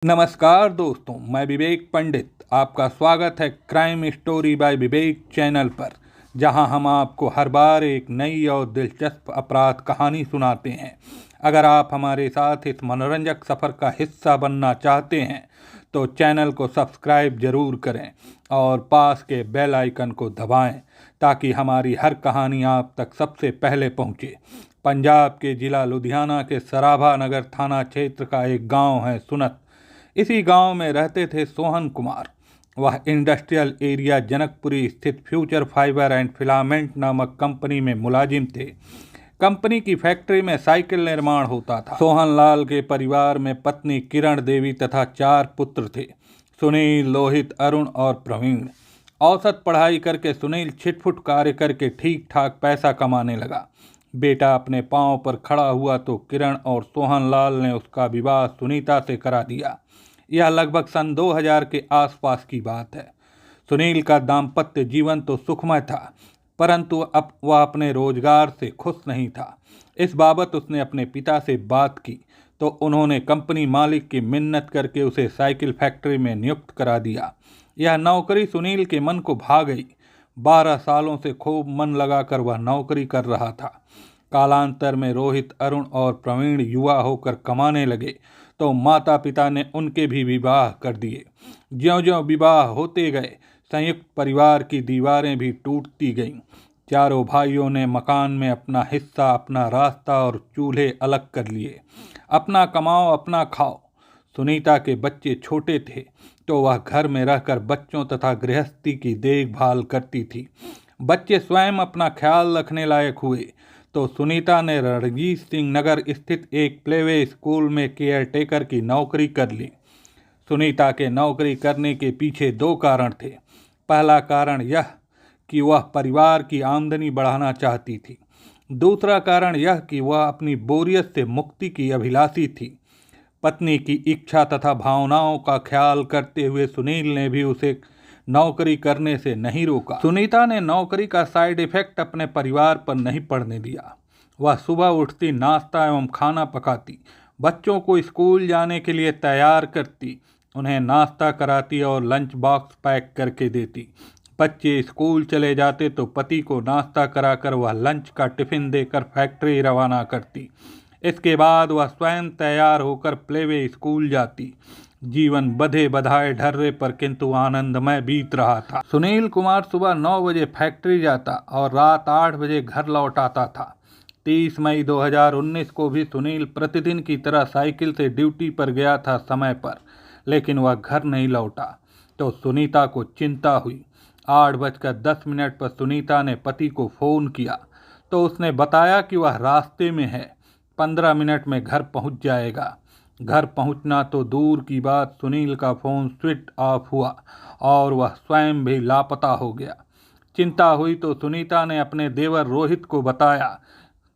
नमस्कार दोस्तों, मैं विवेक पंडित। आपका स्वागत है crime story by Vivek channel पर, जहां हम आपको हर बार एक नई और दिलचस्प अपराध कहानी सुनाते हैं। अगर आप हमारे साथ इस मनोरंजक सफ़र का हिस्सा बनना चाहते हैं तो चैनल को सब्सक्राइब जरूर करें और पास के बेल आइकन को दबाएं ताकि हमारी हर कहानी आप तक सबसे पहले पहुंचे। पंजाब के जिला लुधियाना के सराभा नगर थाना क्षेत्र का एक गांव है सुनत। इसी गांव में रहते थे सोहन कुमार। वह इंडस्ट्रियल एरिया जनकपुरी स्थित फ्यूचर फाइबर एंड फिलामेंट नामक कंपनी में मुलाजिम थे। कंपनी की फैक्ट्री में साइकिल निर्माण होता था। सोहन लाल के परिवार में पत्नी किरण देवी तथा 4 पुत्र थे, सुनील, लोहित, अरुण और प्रवीण। औसत पढ़ाई करके सुनील छिटफुट कार्य करके ठीक ठाक पैसा कमाने लगा। बेटा अपने पांव पर खड़ा हुआ तो किरण और सोहन लाल ने उसका विवाह सुनीता से करा दिया। यह लगभग सन 2000 के आसपास की बात है। सुनील का दाम्पत्य जीवन तो सुखमय था, परंतु अब वह अपने रोजगार से खुश नहीं था। इस बाबत उसने अपने पिता से बात की तो उन्होंने कंपनी मालिक की मिन्नत करके उसे साइकिल फैक्ट्री में नियुक्त करा दिया। यह नौकरी सुनील के मन को भा गई। 12 सालों से खूब मन लगाकर वह नौकरी कर रहा था। कालांतर में रोहित, अरुण और प्रवीण युवा होकर कमाने लगे तो माता पिता ने उनके भी विवाह कर दिए। ज्यों-ज्यों विवाह होते गए संयुक्त परिवार की दीवारें भी टूटती गईं। चारों भाइयों ने मकान में अपना हिस्सा, अपना रास्ता और चूल्हे अलग कर लिए। अपना कमाओ अपना खाओ। सुनीता के बच्चे छोटे थे तो वह घर में रहकर बच्चों तथा गृहस्थी की देखभाल करती थी। बच्चे स्वयं अपना ख्याल रखने लायक हुए तो सुनीता ने रणजीत सिंह नगर स्थित एक प्लेवे स्कूल में केयर टेकर की नौकरी कर ली। सुनीता के नौकरी करने के पीछे 2 कारण थे। पहला कारण यह कि वह परिवार की आमदनी बढ़ाना चाहती थी। दूसरा कारण यह कि वह अपनी बोरियत से मुक्ति की अभिलाषी थी। पत्नी की इच्छा तथा भावनाओं का ख्याल करते हुए सुनील ने भी उसे नौकरी करने से नहीं रोका। सुनीता ने नौकरी का साइड इफेक्ट अपने परिवार पर नहीं पड़ने दिया। वह सुबह उठती, नाश्ता एवं खाना पकाती, बच्चों को स्कूल जाने के लिए तैयार करती, उन्हें नाश्ता कराती और लंच बॉक्स पैक करके देती। बच्चे स्कूल चले जाते तो पति को नाश्ता कराकर वह लंच का टिफिन देकर फैक्ट्री रवाना करती। इसके बाद वह स्वयं तैयार होकर प्लेवे स्कूल जाती। जीवन बधे बधाए ढर्रे पर किंतु आनंदमय बीत रहा था। सुनील कुमार सुबह 9 बजे फैक्ट्री जाता और रात 8 बजे घर लौट आता था। 30 मई 2019 को भी सुनील प्रतिदिन की तरह साइकिल से ड्यूटी पर गया था समय पर, लेकिन वह घर नहीं लौटा तो सुनीता को चिंता हुई। 8:10 पर सुनीता ने पति को फ़ोन किया तो उसने बताया कि वह रास्ते में है, 15 मिनट में घर पहुंच जाएगा। घर पहुंचना तो दूर की बात, सुनील का फ़ोन स्विच ऑफ हुआ और वह स्वयं भी लापता हो गया। चिंता हुई तो सुनीता ने अपने देवर रोहित को बताया।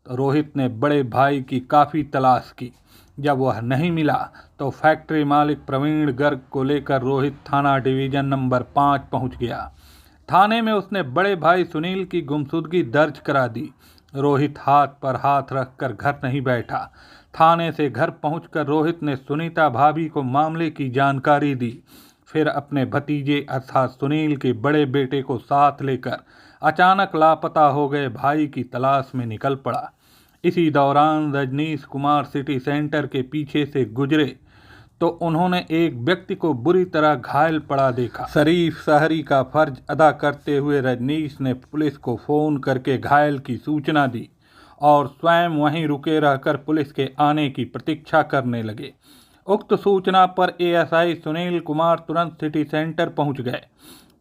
रोहित ने बड़े भाई की काफ़ी तलाश की। जब वह नहीं मिला तो फैक्ट्री मालिक प्रवीण गर्ग को लेकर रोहित थाना डिवीज़न नंबर 5 पहुंच गया। थाने में उसने बड़े भाई सुनील की गुमशुदगी दर्ज करा दी। रोहित हाथ पर हाथ रखकर घर नहीं बैठा। थाने से घर पहुंचकर रोहित ने सुनीता भाभी को मामले की जानकारी दी। फिर अपने भतीजे अर्थात सुनील के बड़े बेटे को साथ लेकर अचानक लापता हो गए भाई की तलाश में निकल पड़ा। इसी दौरान रजनीश कुमार सिटी सेंटर के पीछे से गुजरे तो उन्होंने एक व्यक्ति को बुरी तरह घायल पड़ा देखा। शरीफ शहरी का फर्ज अदा करते हुए रजनीश ने पुलिस को फ़ोन करके घायल की सूचना दी और स्वयं वहीं रुके रहकर पुलिस के आने की प्रतीक्षा करने लगे। उक्त सूचना पर एएसआई सुनील कुमार तुरंत सिटी सेंटर पहुंच गए।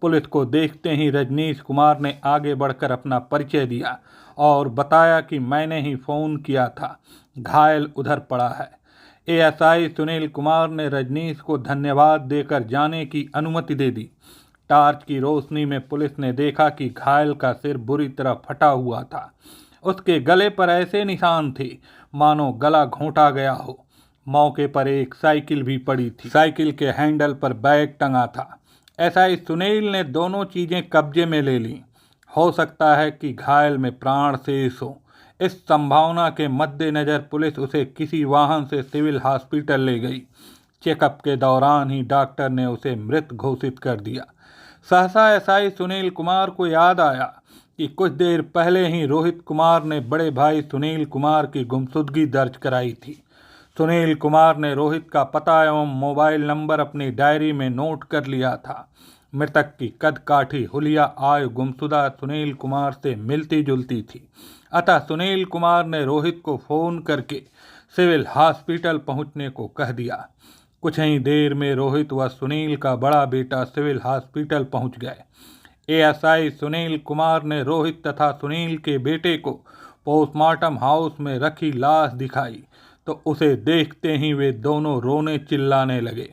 पुलिस को देखते ही रजनीश कुमार ने आगे बढ़कर अपना परिचय दिया और बताया कि मैंने ही फ़ोन किया था, घायल उधर पड़ा है। एएसआई सुनील कुमार ने रजनीश को धन्यवाद देकर जाने की अनुमति दे दी। टार्च की रोशनी में पुलिस ने देखा कि घायल का सिर बुरी तरह फटा हुआ था। उसके गले पर ऐसे निशान थे मानो गला घोंटा गया हो। मौके पर एक साइकिल भी पड़ी थी। साइकिल के हैंडल पर बैग टंगा था। एसआई सुनील ने दोनों चीज़ें कब्जे में ले लीं। हो सकता है कि घायल में प्राण शेष हो। इस संभावना के मद्देनज़र पुलिस उसे किसी वाहन से सिविल हॉस्पिटल ले गई। चेकअप के दौरान ही डॉक्टर ने उसे मृत घोषित कर दिया। सहसा एसआई सुनील कुमार को याद आया कि कुछ देर पहले ही रोहित कुमार ने बड़े भाई सुनील कुमार की गुमशुदगी दर्ज कराई थी। सुनील कुमार ने रोहित का पता एवं मोबाइल नंबर अपनी डायरी में नोट कर लिया था। मृतक की कदकाठी हुलिया आयु गुमशुदा सुनील कुमार से मिलती जुलती थी। अतः सुनील कुमार ने रोहित को फोन करके सिविल हॉस्पिटल पहुंचने को कह दिया। कुछ ही देर में रोहित व सुनील का बड़ा बेटा सिविल हॉस्पिटल पहुंच गए। एएसआई सुनील कुमार ने रोहित तथा सुनील के बेटे को पोस्टमार्टम हाउस में रखी लाश दिखाई तो उसे देखते ही वे दोनों रोने चिल्लाने लगे।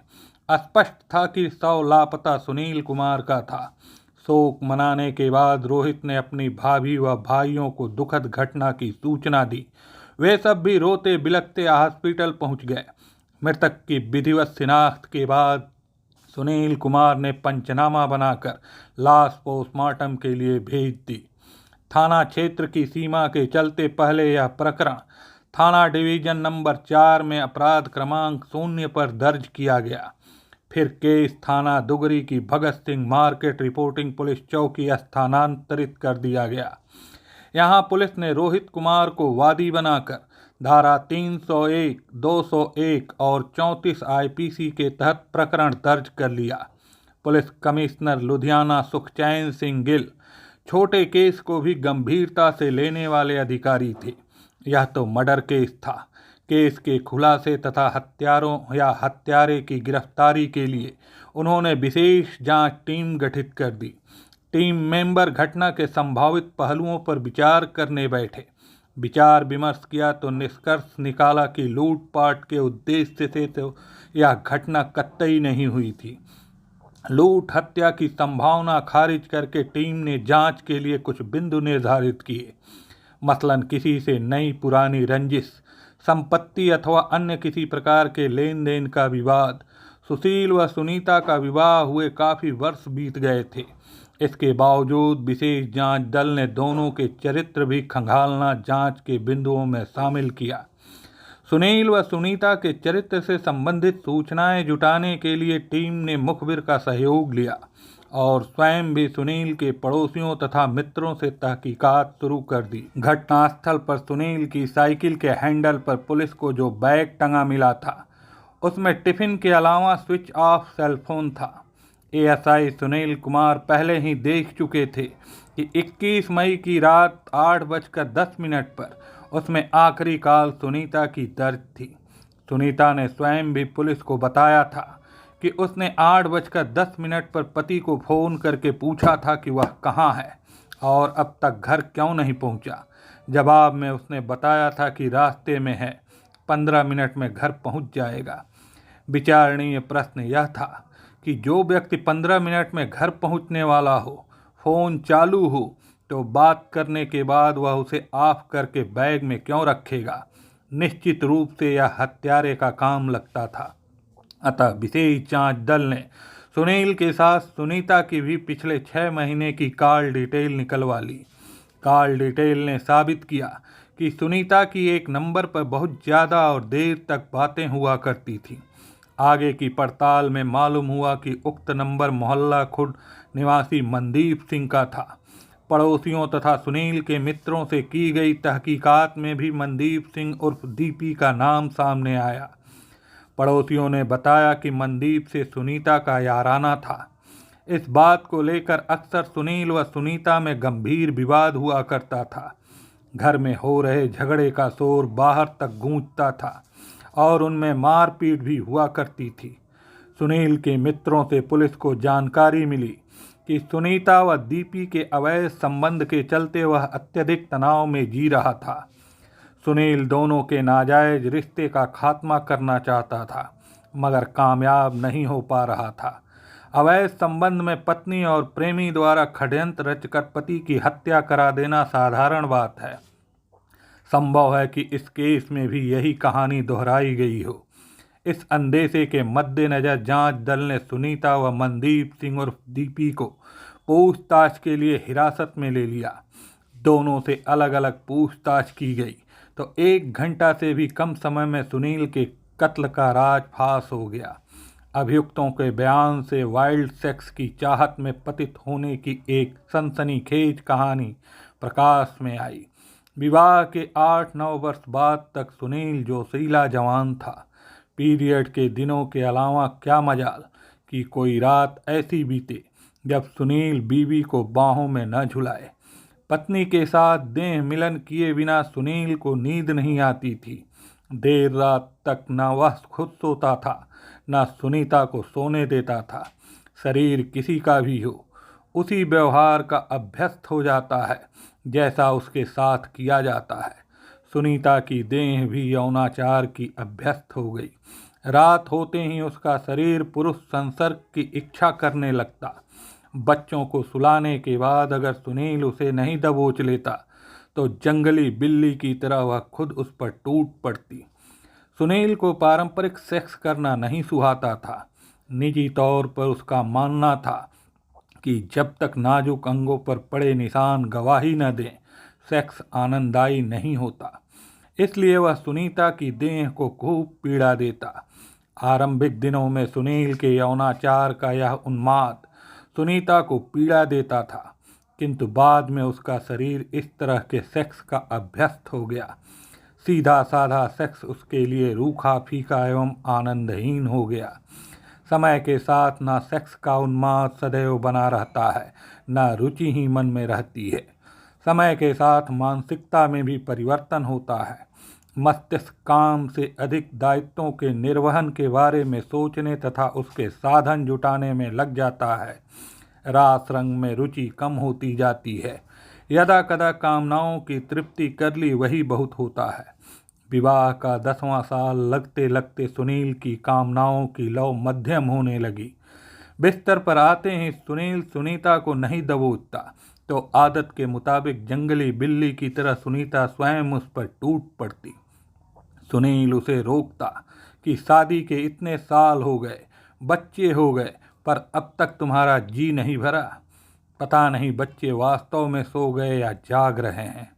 स्पष्ट था कि शव लापता सुनील कुमार का था। शोक मनाने के बाद रोहित ने अपनी भाभी व भाइयों को दुखद घटना की सूचना दी। वे सब भी रोते बिलखते हॉस्पिटल पहुंच गए। मृतक की विधिवत शिनाख्त के बाद सुनील कुमार ने पंचनामा बनाकर लाश पोस्टमार्टम के लिए भेज दी। थाना क्षेत्र की सीमा के चलते पहले यह प्रकरण थाना डिवीजन नंबर 4 में अपराध क्रमांक 0 पर दर्ज किया गया। फिर केस थाना दुगरी की Bhagat Singh market reporting police चौकी स्थानांतरित कर दिया गया। यहाँ पुलिस ने रोहित कुमार को वादी बनाकर धारा 301, 201 और 34 आईपीसी के तहत प्रकरण दर्ज कर लिया। पुलिस कमिश्नर लुधियाना सुखचैन सिंह गिल छोटे केस को भी गंभीरता से लेने वाले अधिकारी थे। यह तो मर्डर केस था। केस के खुलासे तथा हत्यारों या हत्यारे की गिरफ्तारी के लिए उन्होंने विशेष जांच टीम गठित कर दी। टीम मेंबर घटना के संभावित पहलुओं पर विचार करने बैठे। विचार विमर्श किया तो निष्कर्ष निकाला कि लूटपाट के उद्देश्य से तो यह घटना कतई नहीं हुई थी। लूट हत्या की संभावना खारिज करके टीम ने जांच के लिए कुछ बिंदु निर्धारित किए। मसलन किसी से नई पुरानी रंजिश, संपत्ति अथवा अन्य किसी प्रकार के लेन देन का विवाद। सुशील व सुनीता का विवाह हुए काफी वर्ष बीत गए थे। इसके बावजूद विशेष जांच दल ने दोनों के चरित्र भी खंगालना जांच के बिंदुओं में शामिल किया। सुनील व सुनीता के चरित्र से संबंधित सूचनाएं जुटाने के लिए टीम ने मुखबिर का सहयोग लिया और स्वयं भी सुनील के पड़ोसियों तथा मित्रों से तहकीकात शुरू कर दी। घटनास्थल पर सुनील की साइकिल के हैंडल पर पुलिस को जो बैग टंगा मिला था उसमें टिफिन के अलावा स्विच ऑफ सेलफोन था। एएसआई सुनील कुमार पहले ही देख चुके थे कि 21 मई की रात 8:10 पर उसमें आखिरी कॉल सुनीता की दर्ज थी। सुनीता ने स्वयं भी पुलिस को बताया था कि उसने 8:10 पर पति को फ़ोन करके पूछा था कि वह कहाँ है और अब तक घर क्यों नहीं पहुँचा। जवाब में उसने बताया था कि रास्ते में है, 15 मिनट में घर पहुँच जाएगा। विचारणीय प्रश्न यह था कि जो व्यक्ति 15 मिनट में घर पहुँचने वाला हो, फ़ोन चालू हो, तो बात करने के बाद वह उसे ऑफ करके बैग में क्यों रखेगा। निश्चित रूप से यह हत्यारे का काम लगता था। अतः विशेष जांच दल ने सुनील के साथ सुनीता की भी पिछले 6 महीने की कॉल डिटेल निकलवा ली। कॉल डिटेल ने साबित किया कि सुनीता की एक नंबर पर बहुत ज़्यादा और देर तक बातें हुआ करती थी। आगे की पड़ताल में मालूम हुआ कि उक्त नंबर मोहल्ला खुर्द निवासी मनदीप सिंह का था। पड़ोसियों तथा सुनील के मित्रों से की गई तहकीकात में भी मनदीप सिंह उर्फ दीपी का नाम सामने आया। पड़ोसियों ने बताया कि मनदीप से सुनीता का याराना था। इस बात को लेकर अक्सर सुनील व सुनीता में गंभीर विवाद हुआ करता था। घर में हो रहे झगड़े का शोर बाहर तक गूंजता था और उनमें मारपीट भी हुआ करती थी। सुनील के मित्रों से पुलिस को जानकारी मिली कि सुनीता व दीपी के अवैध संबंध के चलते वह अत्यधिक तनाव में जी रहा था। सुनील दोनों के नाजायज रिश्ते का खात्मा करना चाहता था मगर कामयाब नहीं हो पा रहा था। अवैध संबंध में पत्नी और प्रेमी द्वारा षड्यंत्र रचकर पति की हत्या करा देना साधारण बात है। संभव है कि इस केस में भी यही कहानी दोहराई गई हो। इस अंदेशे के मद्देनजर जांच दल ने सुनीता व मनदीप सिंह उर्फ दीपी को पूछताछ के लिए हिरासत में ले लिया। दोनों से अलग अलग पूछताछ की गई तो 1 घंटा से भी कम समय में सुनील के कत्ल का राज फांस हो गया। अभियुक्तों के बयान से वाइल्ड सेक्स की चाहत में पतित होने की एक सनसनीखेज कहानी प्रकाश में आई। विवाह के 8-9 वर्ष बाद तक सुनील जोशीला जवान था। पीरियड के दिनों के अलावा क्या मजाल कि कोई रात ऐसी बीते जब सुनील बीवी को बाहों में न झुलाए। पत्नी के साथ देह मिलन किए बिना सुनील को नींद नहीं आती थी। देर रात तक न वह खुद सोता था, न सुनीता को सोने देता था। शरीर किसी का भी हो, उसी व्यवहार का अभ्यस्त हो जाता है जैसा उसके साथ किया जाता है। सुनीता की देह भी यौनाचार की अभ्यस्त हो गई। रात होते ही उसका शरीर पुरुष संसर्ग की इच्छा करने लगता। बच्चों को सुलाने के बाद अगर सुनील उसे नहीं दबोच लेता तो जंगली बिल्ली की तरह वह खुद उस पर टूट पड़ती। सुनील को पारंपरिक सेक्स करना नहीं सुहाता था। निजी तौर पर उसका मानना था कि जब तक नाजुक अंगों पर पड़े निशान गवाही न दें, सेक्स आनंददायी नहीं होता। इसलिए वह सुनीता की देह को खूब पीड़ा देता। आरंभिक दिनों में सुनील के यौनाचार का यह उन्माद सुनीता को पीड़ा देता था, किंतु बाद में उसका शरीर इस तरह के सेक्स का अभ्यस्त हो गया। सीधा साधा सेक्स उसके लिए रूखा फीका एवं आनंदहीन हो गया। समय के साथ न सेक्स का उन्माद सदैव बना रहता है, न रुचि ही मन में रहती है। समय के साथ मानसिकता में भी परिवर्तन होता है। मस्तिष्क काम से अधिक दायित्वों के निर्वहन के बारे में सोचने तथा उसके साधन जुटाने में लग जाता है। रास रंग में रुचि कम होती जाती है। यदा कदा कामनाओं की तृप्ति कर ली वही बहुत होता है। विवाह का 10वां साल लगते लगते सुनील की कामनाओं की लौ मध्यम होने लगी। बिस्तर पर आते ही सुनील सुनीता को नहीं दबोचता तो आदत के मुताबिक जंगली बिल्ली की तरह सुनीता स्वयं उस पर टूट पड़ती। सुनील उसे रोकता कि शादी के इतने साल हो गए, बच्चे हो गए, पर अब तक तुम्हारा जी नहीं भरा। पता नहीं बच्चे वास्तव में सो गए या जाग रहे हैं।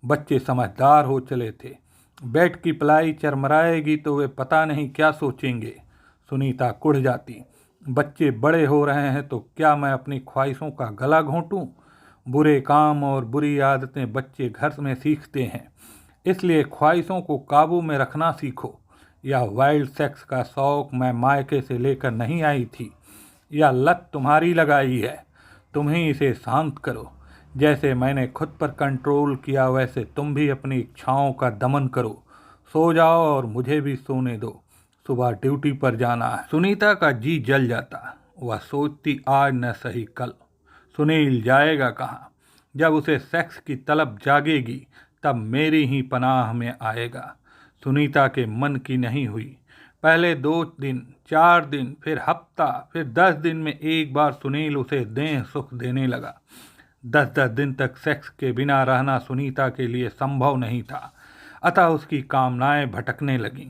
बच्चे समझदार हो चले थे। बेड की पलाई चरमराएगी तो वे पता नहीं क्या सोचेंगे। सुनीता कुढ़ जाती। बच्चे बड़े हो रहे हैं तो क्या मैं अपनी ख्वाहिशों का गला घोंटूं? बुरे काम और बुरी आदतें बच्चे घर में सीखते हैं, इसलिए ख्वाहिशों को काबू में रखना सीखो। यह वाइल्ड सेक्स का शौक मैं मायके से लेकर नहीं आई थी। यह लत तुम्हारी लगाई है, तुम ही इसे शांत करो। जैसे मैंने खुद पर कंट्रोल किया वैसे तुम भी अपनी इच्छाओं का दमन करो। सो जाओ और मुझे भी सोने दो, सुबह ड्यूटी पर जाना है। सुनीता का जी जल जाता। वह सोचती आज न सही कल। सुनील जाएगा कहाँ? जब उसे सेक्स की तलब जागेगी तब मेरी ही पनाह में आएगा। सुनीता के मन की नहीं हुई। पहले 2 दिन, 4 दिन, फिर हफ्ता, फिर 10 दिन में एक बार सुनील उसे देह सुख देने लगा। 10-10 दिन तक सेक्स के बिना रहना सुनीता के लिए संभव नहीं था। अतः उसकी कामनाएं भटकने लगीं।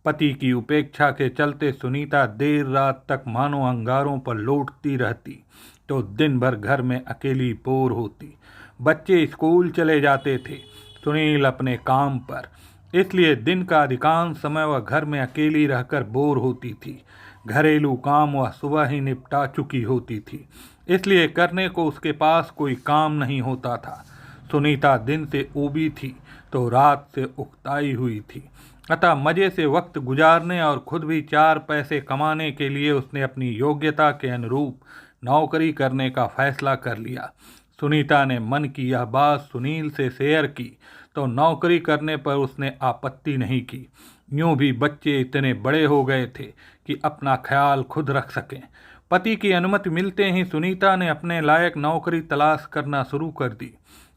पति की उपेक्षा के चलते सुनीता देर रात तक मानो अंगारों पर लौटती रहती तो दिन भर घर में अकेली बोर होती। बच्चे स्कूल चले जाते थे, सुनील अपने काम पर, इसलिए दिन का अधिकांश समय वह घर में अकेली रहकर बोर होती थी। घरेलू काम वह सुबह ही निपटा चुकी होती थी, इसलिए करने को उसके पास कोई काम नहीं होता था। सुनीता दिन से ऊबी थी तो रात से उकताई हुई थी। अतः मज़े से वक्त गुजारने और खुद भी 4 पैसे कमाने के लिए उसने अपनी योग्यता के अनुरूप नौकरी करने का फैसला कर लिया। सुनीता ने मन की यह बात सुनील से शेयर की तो नौकरी करने पर उसने आपत्ति नहीं की। यूं भी बच्चे इतने बड़े हो गए थे कि अपना ख्याल खुद रख सकें। पति की अनुमति मिलते ही सुनीता ने अपने लायक नौकरी तलाश करना शुरू कर दी।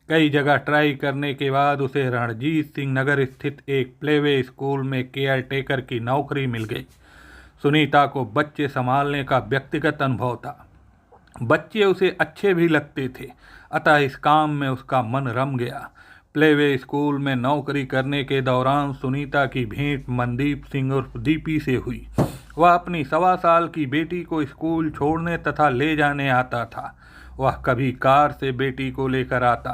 कई जगह ट्राई करने के बाद उसे रणजीत सिंह नगर स्थित एक प्लेवे स्कूल में केयर टेकर की नौकरी मिल गई। सुनीता को बच्चे संभालने का व्यक्तिगत अनुभव था। बच्चे उसे अच्छे भी लगते थे, अतः इस काम में उसका मन रम गया। प्लेवे स्कूल में नौकरी करने के दौरान सुनीता की भेंट मनदीप सिंह उर्फ दीपी से हुई। वह अपनी 1.25 साल की बेटी को स्कूल छोड़ने तथा ले जाने आता था। वह कभी कार से बेटी को लेकर आता,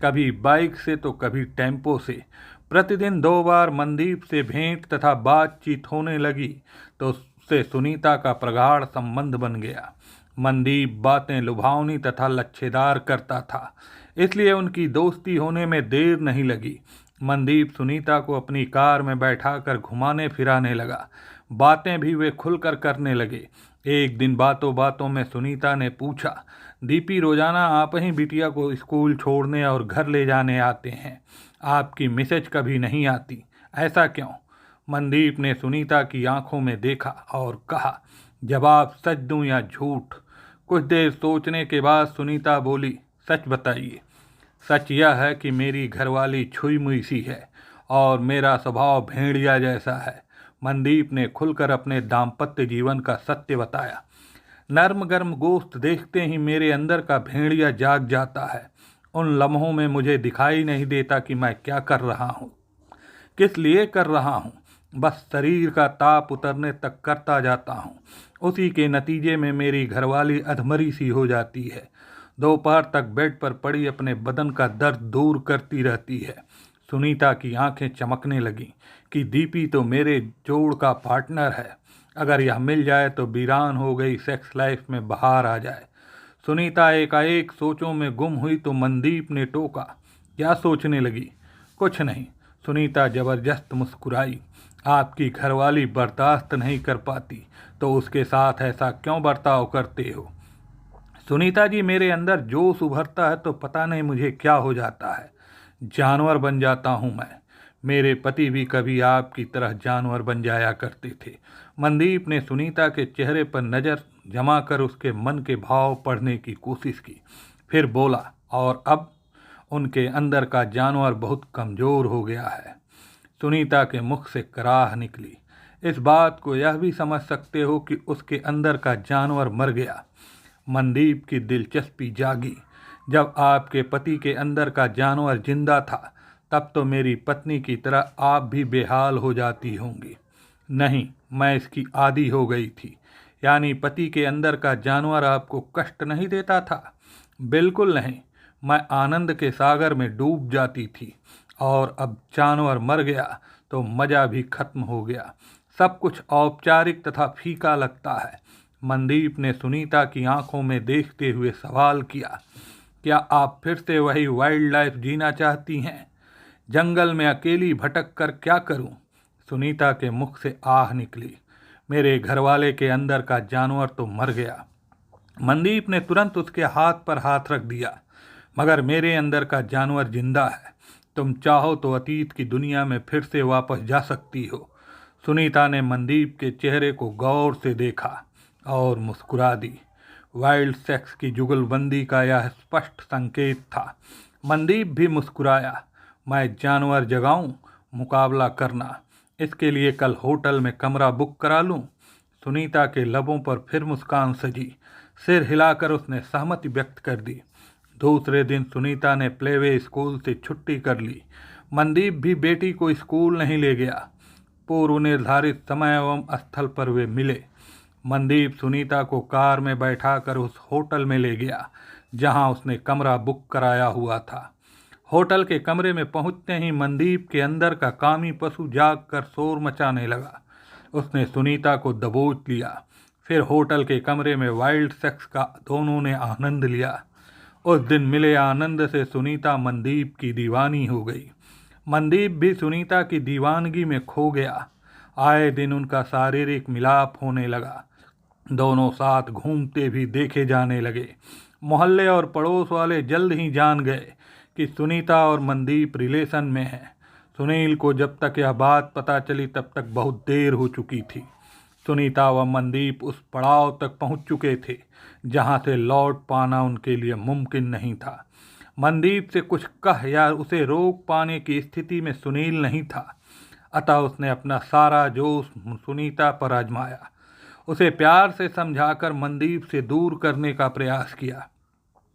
कभी बाइक से तो कभी टेम्पो से। प्रतिदिन 2 बार मनदीप से भेंट तथा बातचीत होने लगी तो उससे सुनीता का प्रगाढ़ संबंध बन गया। मनदीप बातें लुभावनी तथा लच्छेदार करता था, इसलिए उनकी दोस्ती होने में देर नहीं लगी। मनदीप सुनीता को अपनी कार में बैठाकर घुमाने फिराने लगा। बातें भी वे खुलकर करने लगे। एक दिन बातों बातों में सुनीता ने पूछा, दीपी, रोजाना आप ही बिटिया को स्कूल छोड़ने और घर ले जाने आते हैं, आपकी मिसेज कभी नहीं आती, ऐसा क्यों? मनदीप ने सुनीता की आंखों में देखा और कहा, जवाब सच दूं या झूठ? कुछ देर सोचने के बाद सुनीता बोली, सच बताइए। सच यह है कि मेरी घरवाली छुई मुई सी है और मेरा स्वभाव भेड़िया जैसा है। मनदीप ने खुलकर अपने दाम्पत्य जीवन का सत्य बताया। नर्म गर्म गोश्त देखते ही मेरे अंदर का भेड़िया जाग जाता है। उन लम्हों में मुझे दिखाई नहीं देता कि मैं क्या कर रहा हूँ, किस लिए कर रहा हूँ। बस शरीर का ताप उतरने तक करता जाता हूँ। उसी के नतीजे में मेरी घरवाली अधमरी सी हो जाती है। दोपहर तक बेड पर पड़ी अपने बदन का दर्द दूर करती रहती है। सुनीता की आंखें चमकने लगीं कि दीपी तो मेरे जोड़ का पार्टनर है। अगर यह मिल जाए तो वीरान हो गई सेक्स लाइफ में बहार आ जाए। सुनीता एकाएक सोचों में गुम हुई तो मनदीप ने टोका, क्या सोचने लगी? कुछ नहीं। सुनीता जबरदस्त मुस्कुराई। आपकी घरवाली बर्दाश्त नहीं कर पाती तो उसके साथ ऐसा क्यों बर्ताव करते हो? सुनीता जी, मेरे अंदर जोश उभरता है तो पता नहीं मुझे क्या हो जाता है, जानवर बन जाता हूँ मैं। मेरे पति भी कभी आपकी तरह जानवर बन जाया करते थे। मनदीप ने सुनीता के चेहरे पर नज़र जमा कर उसके मन के भाव पढ़ने की कोशिश की, फिर बोला, और अब? उनके अंदर का जानवर बहुत कमज़ोर हो गया है। सुनीता के मुख से कराह निकली। इस बात को यह भी समझ सकते हो कि उसके अंदर का जानवर मर गया। मनदीप की दिलचस्पी जागी। जब आपके पति के अंदर का जानवर जिंदा था तब तो मेरी पत्नी की तरह आप भी बेहाल हो जाती होंगी। नहीं, मैं इसकी आदी हो गई थी। यानी पति के अंदर का जानवर आपको कष्ट नहीं देता था? बिल्कुल नहीं। मैं आनंद के सागर में डूब जाती थी और अब जानवर मर गया तो मज़ा भी खत्म हो गया। सब कुछ औपचारिक तथा फीका लगता है। मनदीप ने सुनीता की आंखों में देखते हुए सवाल किया, क्या आप फिर से वही वाइल्ड लाइफ जीना चाहती हैं? जंगल में अकेली भटक कर क्या करूं? सुनीता के मुख से आह निकली। मेरे घरवाले के अंदर का जानवर तो मर गया। मनदीप ने तुरंत उसके हाथ पर हाथ रख दिया। मगर मेरे अंदर का जानवर जिंदा है। तुम चाहो तो अतीत की दुनिया में फिर से वापस जा सकती हो। सुनीता ने मनदीप के चेहरे को गौर से देखा और मुस्कुरा दी। वाइल्ड सेक्स की जुगलबंदी का यह स्पष्ट संकेत था। मनदीप भी मुस्कुराया। मैं जानवर जगाऊं, मुकाबला करना। इसके लिए कल होटल में कमरा बुक करा लूं? सुनीता के लबों पर फिर मुस्कान सजी। सिर हिलाकर उसने सहमति व्यक्त कर दी। दूसरे दिन सुनीता ने प्लेवे स्कूल से छुट्टी कर ली। मनदीप भी बेटी को स्कूल नहीं ले गया। पूर्व निर्धारित समय एवं स्थल पर वे मिले। मनदीप सुनीता को कार में बैठाकर उस होटल में ले गया जहां उसने कमरा बुक कराया हुआ था। होटल के कमरे में पहुंचते ही मनदीप के अंदर का कामी पशु जाग कर शोर मचाने लगा। उसने सुनीता को दबोच लिया। फिर होटल के कमरे में वाइल्ड सेक्स का दोनों ने आनंद लिया। उस दिन मिले आनंद से सुनीता मनदीप की दीवानी हो गई। मनदीप भी सुनीता की दीवानगी में खो गया। आए दिन उनका शारीरिक मिलाप होने लगा। दोनों साथ घूमते भी देखे जाने लगे। मोहल्ले और पड़ोस वाले जल्द ही जान गए कि सुनीता और मनदीप रिलेशन में हैं। सुनील को जब तक यह बात पता चली तब तक बहुत देर हो चुकी थी। सुनीता व मनदीप उस पड़ाव तक पहुंच चुके थे जहां से लौट पाना उनके लिए मुमकिन नहीं था। मनदीप से कुछ कह या उसे रोक पाने की स्थिति में सुनील नहीं था। अतः उसने अपना सारा जोश सुनीता पर आजमाया। उसे प्यार से समझाकर मनदीप से दूर करने का प्रयास किया।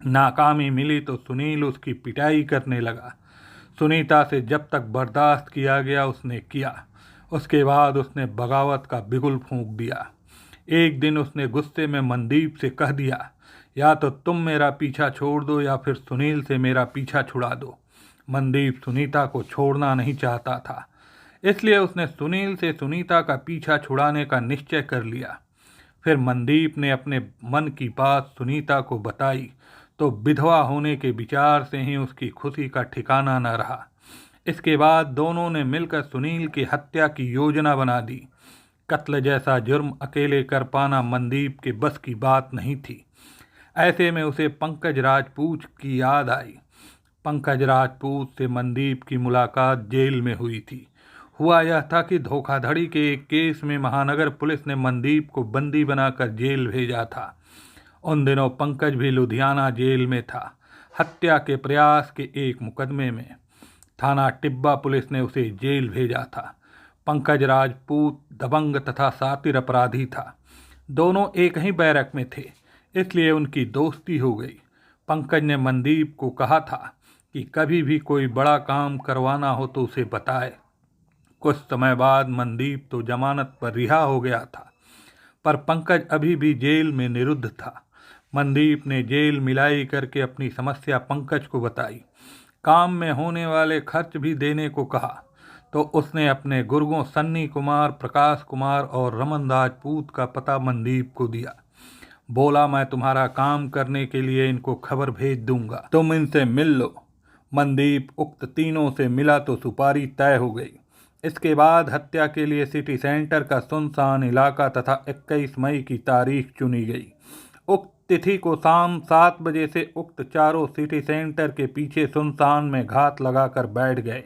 नाकामी मिली तो सुनील उसकी पिटाई करने लगा। सुनीता से जब तक बर्दाश्त किया गया उसने किया। उसके बाद उसने बगावत का बिगुल फूंक दिया। एक दिन उसने गुस्से में मनदीप से कह दिया, या तो तुम मेरा पीछा छोड़ दो या फिर सुनील से मेरा पीछा छुड़ा दो। मनदीप सुनीता को छोड़ना नहीं चाहता था, इसलिए उसने सुनील से सुनीता का पीछा छुड़ाने का निश्चय कर लिया। फिर मनदीप ने अपने मन की बात सुनीता को बताई तो विधवा होने के विचार से ही उसकी खुशी का ठिकाना न रहा। इसके बाद दोनों ने मिलकर सुनील की हत्या की योजना बना दी। कत्ल जैसा जुर्म अकेले कर पाना मनदीप के बस की बात नहीं थी। ऐसे में उसे पंकज राजपूत की याद आई। पंकज राजपूत से मनदीप की मुलाकात जेल में हुई थी। हुआ यह था कि धोखाधड़ी के एक केस में महानगर पुलिस ने मनदीप को बंदी बनाकर जेल भेजा था। उन दिनों पंकज भी लुधियाना जेल में था, हत्या के प्रयास के एक मुकदमे में। थाना टिब्बा पुलिस ने उसे जेल भेजा था। पंकज राजपूत दबंग तथा सातिर अपराधी था। दोनों एक ही बैरक में थे, इसलिए उनकी दोस्ती हो गई। पंकज ने मनदीप को कहा था कि कभी भी कोई बड़ा काम करवाना हो तो उसे बताए। कुछ समय बाद मनदीप तो जमानत पर रिहा हो गया था, पर पंकज अभी भी जेल में निरुद्ध था। मनदीप ने जेल मिलाई करके अपनी समस्या पंकज को बताई। काम में होने वाले खर्च भी देने को कहा तो उसने अपने गुर्गों सन्नी कुमार, प्रकाश कुमार और रमन राजपूत का पता मनदीप को दिया। बोला, मैं तुम्हारा काम करने के लिए इनको खबर भेज दूंगा, तुम इनसे मिल लो। मनदीप उक्त तीनों से मिला तो सुपारी तय हो गई। इसके बाद हत्या के लिए सिटी सेंटर का सुनसान इलाका तथा 21 मई की तारीख चुनी गई। उक्त तिथि को शाम 7 बजे से उक्त चारों सिटी सेंटर के पीछे सुनसान में घात लगाकर बैठ गए।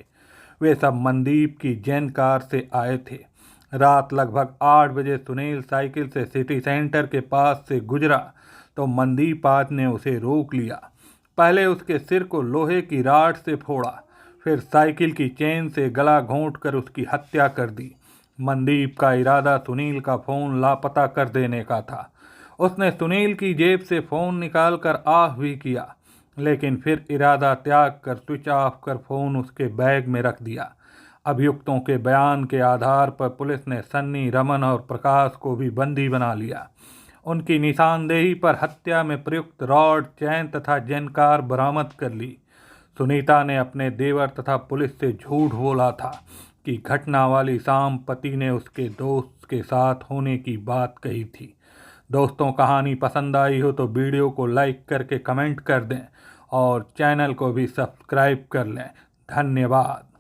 वे सब मनदीप की जैन कार से आए थे। रात लगभग 8 बजे सुनील साइकिल से सिटी सेंटर के पास से गुजरा तो मनदीप आज ने उसे रोक लिया। पहले उसके सिर को लोहे की राड से फोड़ा, फिर साइकिल की चेन से गला घोंट कर उसकी हत्या कर दी। मनदीप का इरादा सुनील का फ़ोन लापता कर देने का था। उसने सुनील की जेब से फ़ोन निकालकर ऑफ भी किया, लेकिन फिर इरादा त्याग कर स्विच ऑफ कर फ़ोन उसके बैग में रख दिया। अभियुक्तों के बयान के आधार पर पुलिस ने सन्नी, रमन और प्रकाश को भी बंदी बना लिया। उनकी निशानदेही पर हत्या में प्रयुक्त रॉड, चैन तथा जैनकार बरामद कर ली। सुनीता ने अपने देवर तथा पुलिस से झूठ बोला था कि घटना वाली शाम पति ने उसके दोस्त के साथ होने की बात कही थी। दोस्तों, कहानी पसंद आई हो तो वीडियो को लाइक करके कमेंट कर दें और चैनल को भी सब्सक्राइब कर लें। धन्यवाद।